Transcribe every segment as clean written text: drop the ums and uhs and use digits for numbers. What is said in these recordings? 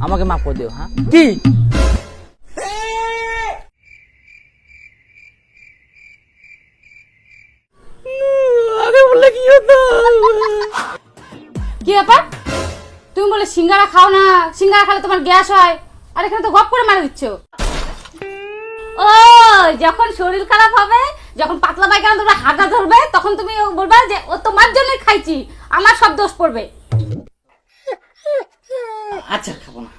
আমাকে মাফ করে দিও। হ্যাঁ কি আগে বললে কি হতো? কি ব্যাপার? তুমি বলে সিঙ্গারা খাও না, সিঙ্গারা খেলে তোমার গ্যাস হয়, আর এখানে তো গপ করে মারা দিচ্ছ। ও যখন শরীর খারাপ হবে, যখন পাতলা পায়খানা তোমরা হাগা ধরবে, তখন তুমি বলবে যে ও তোমার জন্যই খাইছি, আমার সব দোষ পড়বে। আচ্ছা খাবো না।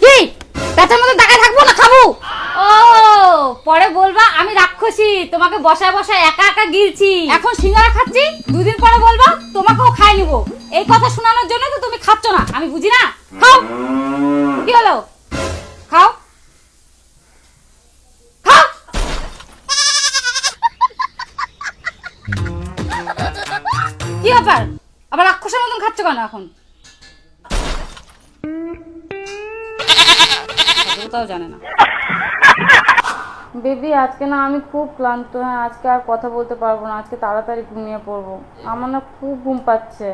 কি পেটের মধ্যে টাকা থাকবো না খাবো? ও পরে বলবা আমি রাক্ষসী, তোমাকে বসায় বসায় একা একা গিলছি, এখন সিঙ্গারা খাচ্ছি, দুদিন পরে বলবা তোমাকেও খাই নিব। এই কথা শোনানোর জন্য তো তুমি খাচ্ছ না, আমি বুঝি না। খাও। কি হলো? খাও খাও। কি ব্যাপার, আবার রাক্ষসের মতন খাচ্ছ কেন এখন? তাও জানে না। বেবি আজকে না আমি খুব ক্লান্ত, হ্যাঁ আজকে আর কথা বলতে পারবো না, আজকে তাড়াতাড়ি ঘুমিয়ে পড়বো, আমার না খুব ঘুম পাচ্ছে।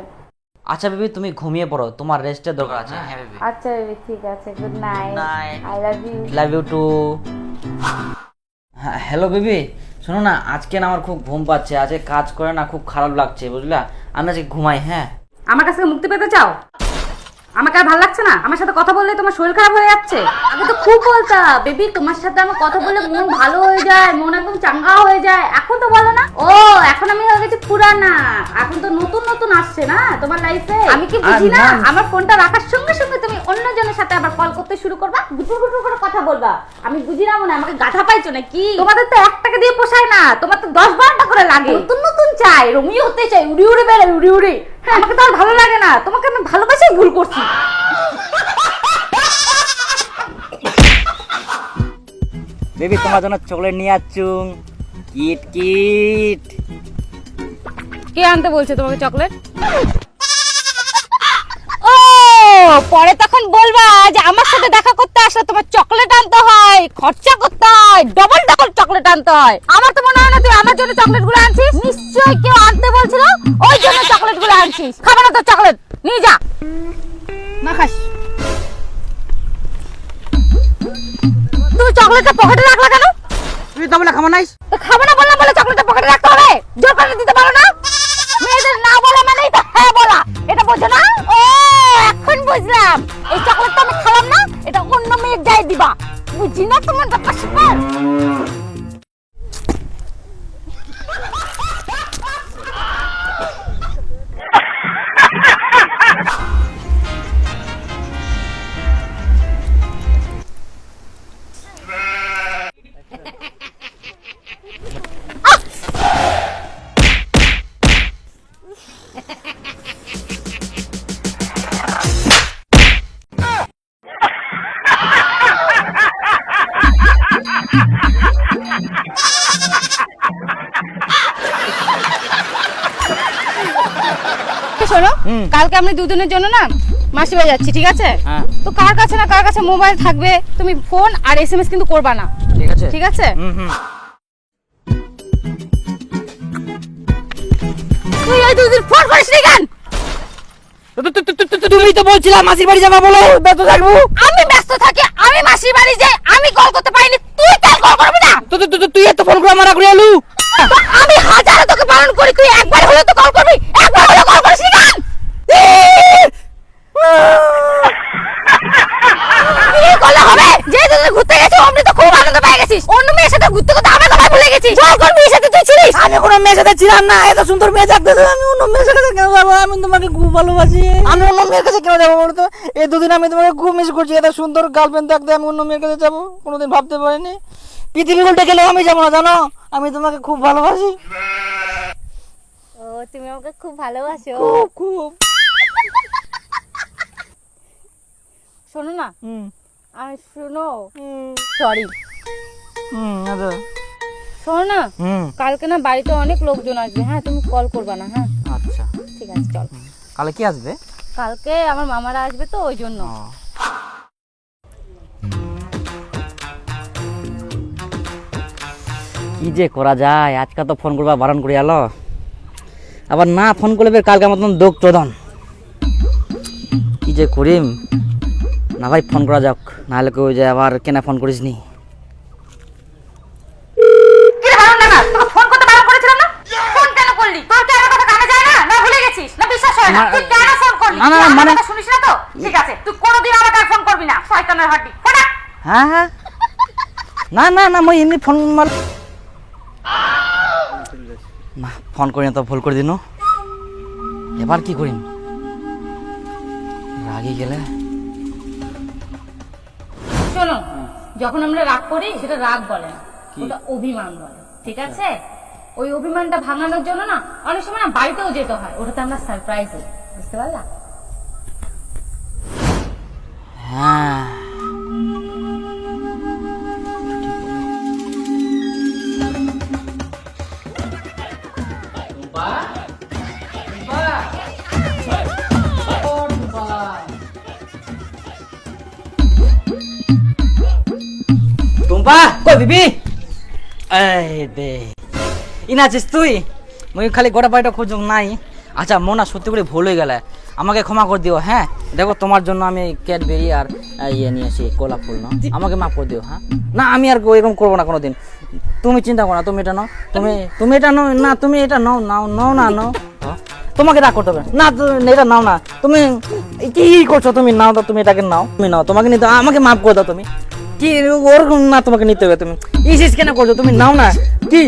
আচ্ছা বেবি তুমি ঘুমিয়ে পড়ো, তোমার রেস্টের দরকার আছে। হ্যাঁ বেবি। আচ্ছা বেবি ঠিক আছে, good night. I love you. Love you too. হ্যাঁ হ্যালো বেবি, শোনো না, আজকে না আমার খুব ঘুম পাচ্ছে, আজকে কাজ করে না খুব খারাপ লাগছে বুঝলা, আমি আজকে ঘুমাই। হ্যাঁ আমার কাছ থেকে মুক্তি পেতে চাও? আমাকে আর ভালো লাগছে না, আমার সাথে কথা বললে তোমার শরীর খারাপ হয়ে যাচ্ছে। আগে তো খুব বলতা বেবি তোমার সাথে আমার কথা বললে মন ভালো হয়ে যায়, মন একদম চাঙ্গা হয়ে যায়, এখন তো বলো না। ও এখন আমি হয়ে গেছি পুরানা, এখন তো নতুন নতুন আসছে না তোমার লাইফে। আমি কি বুঝি না, আমার ফোনটা রাখার সঙ্গে সঙ্গে তুমি অন্যজনের সাথে আবার কল করতে শুরু করবা, গুটুর গুটুর করে কথা বলবা। আমি বুঝি না মনে আমাকে গাধা পাইছো নাকি? তোমাদের তো 1 টাকা দিয়ে পোষায় না, তোমার তো 10-12টা করে লাগে, নতুন নতুন চাই, রোমিও হতে চাই, উড়ি উড়ি বেড়াই উড়ি উড়ি। হ্যাঁ আমাকে তো আর ভালো লাগে না, তোমাকে আমি ভালোবাসাই ভুল করছি। বেবি তোমার জন্য চকলেট নিয়ে আসছুম, কিট কিট। কে আনতে বলছে তোমাকে চকলেট? ও পরে তখন বলবা যে আমার সাথে দেখা করতে আসলে তোমার চকলেট আনতে হয়, খরচা করতে হয়, ডবল ডবল চকলেট আনতে হয়। আমার তো মনে হয় না তুই আমার জন্য চকলেট গুলো আনছিস, নিশ্চয়ই কেউ আনতে বলছিল ওই জন্য চকলেট গুলো আনছিস। খাবে না তো চকলেট, নিয়ে যা। না খাস? তুমি চকলেটটা পকেটে রাখলা কেন? তুই তো বলে খাবো নাই। তো খাবে না বললাম বলে চকলেটটা পকেটে রাখতে হবে, জোর করে দিতে পারো না? মেয়েদের না বলা মানেই তো হ্যাঁ বলা, এটা বোঝো না? ও এখন বুঝলাম, এই চকলেটটা আমি খেলাম না, এটা অন্য মেয়ের গায়ে দিবা, বুঝি না তোমার ব্যাপার স্যাপার। শোনো, কালকে আমরা দুদিনের জন্য না মাসি বাড়ি যাচ্ছি, ঠিক আছে? হ্যাঁ তো কার কাছে না কার কাছে মোবাইল থাকবে, তুমি ফোন আর এসএমএস কিন্তু করবা না, ঠিক আছে ঠিক আছে? তুই এই দুদিন ফোন করিস নি কেন? তুমি তো বলছিলা মাসির বাড়ি যাবা বলে ব্যস্ত থাকবো। আমি ব্যস্ত থাকি, আমি মাসির বাড়ি যাই, আমি কল করতে পারিনি, তুই কেন কল করবি না? তুই এত ফোন করে মারা করে আলু। তো আমি হাজারে তোকে বারণ করি, তুই একবার হলে তো কল করবি, একবার হলে কল করিস নি কেন? কি করলে হবে? যে তুই ঘুরতে গেছিস অমনি তো খুব আনন্দ পেয়ে গেছিস, অন্য মেয়ের সাথে ঘুরতে ঘুরতে আমার কথা ভুলে গেছিস, জল কর মেয়ের সাথে তুই ছিলিস। আমি কোনো মেয়ের সাথে ছিলাম না, এত সুন্দর মেয়ে দেখতে আমি অন্য মেয়ের সাথে কেন যাবো? আমি তোমাকে খুব ভালোবাসি, আমি অন্য মেয়ের কাছে কেন যাবো বলতো? এই দুদিন আমি তোমাকে খুব মিস করছি, এত সুন্দর গার্লফ্রেন্ড দেখতে আমি অন্য মেয়ের কাছে যাবো কোনোদিন ভাবতে পারিনি। পৃথিবী উল্টে গেলেও আমি যাবো না, জানো আমি তোমাকে খুব ভালোবাসি। ও তুমি আমাকে খুব ভালোবাসো? খুব খুব। শোনো না, আর শোনো, সরি। সরি। শোনো না, কালকে না বাড়িতে অনেক লোকজন আসবে, হ্যাঁ তুমি কল করবা না, হ্যাঁ? আচ্ছা ঠিক আছে চল। কালে কি আসবে? কালকে আমার মামারা আসবে তো ওই জন্য। কি যে করা যায়, আজকে তো ফোন করবা বারণ করে এলো, আবার না ফোন করলে ফের কালকে মতন দোক চোদন। কি যে করিম, না ভাই ফোন করা যাক, নাহলে কেউ যে আবার কেনা ফোন করিস নি। কি রে হারাম লাগা, তোকে ফোন করতে বারণ করেছিলাম না? ফোন কেন করলি? তোর কি আমার কথা কানে যায় না? না ভুলে গেছিস? না বিশ্বাস হয় না? তুই কেন ফোন করলি? না, না, তুই আমার মানে- কথা শুনিস না তো? ঠিক আছে, তুই কোনোদিন আমাকে আর ফোন করবি না, শয়তানের হাড্ডি। ফোন রাখ। হ্যাঁ হ্যাঁ, না না না, মই এমনি ফোন মার না, ফোন করি না তো ভুল করে দিন। এবার কি করিম, রাগি গেলে। শোনো, যখন আমরা রাগ করি সেটা রাগ বলে না, ওটা অভিমান বলে, ঠিক আছে? ওই অভিমানটা ভাঙানোর জন্য না অনেক সময় না বাড়িতেও যেতে হয়, ওটাতে আমরা সারপ্রাইজ হই, বুঝতে পারলা? হ্যাঁ, টুম্পা কই বিবি, এই দে ইনা আছিস তুই? মুই খালি গোটা বাড়িটা খোঁজ নাই। আচ্ছা মোনা, সত্যি করে ভুল হয়ে গেলে আমাকে ক্ষমা করে দিও। হ্যাঁ দেখো, তোমার জন্য আমি ক্যাডবেরি আর ইয়ে নিয়ে আসি, গোলাপ ফুল না, আমাকে মাফ করে দিও। হ্যাঁ না, আমি আর এরকম করবো না কোনোদিন। তুমি চিন্তা করো না, তুমি এটা নাও, তুমি এটা নাও না, তুমি এটা নাও নাও নাও না নাও, তোমাকে রাগ করতে হবে না, তুমি এটা নাও না। তুমি কি করছো, তুমি নাও তো, তুমি এটাকে নাও, তুমি নাও, তোমাকে নিতে, আমাকে মাফ করে দাও। তুমি কি ওরকম না, তোমাকে নিতে হবে। তুমি ইসিস কেন করছো, তুমি নাও না। কি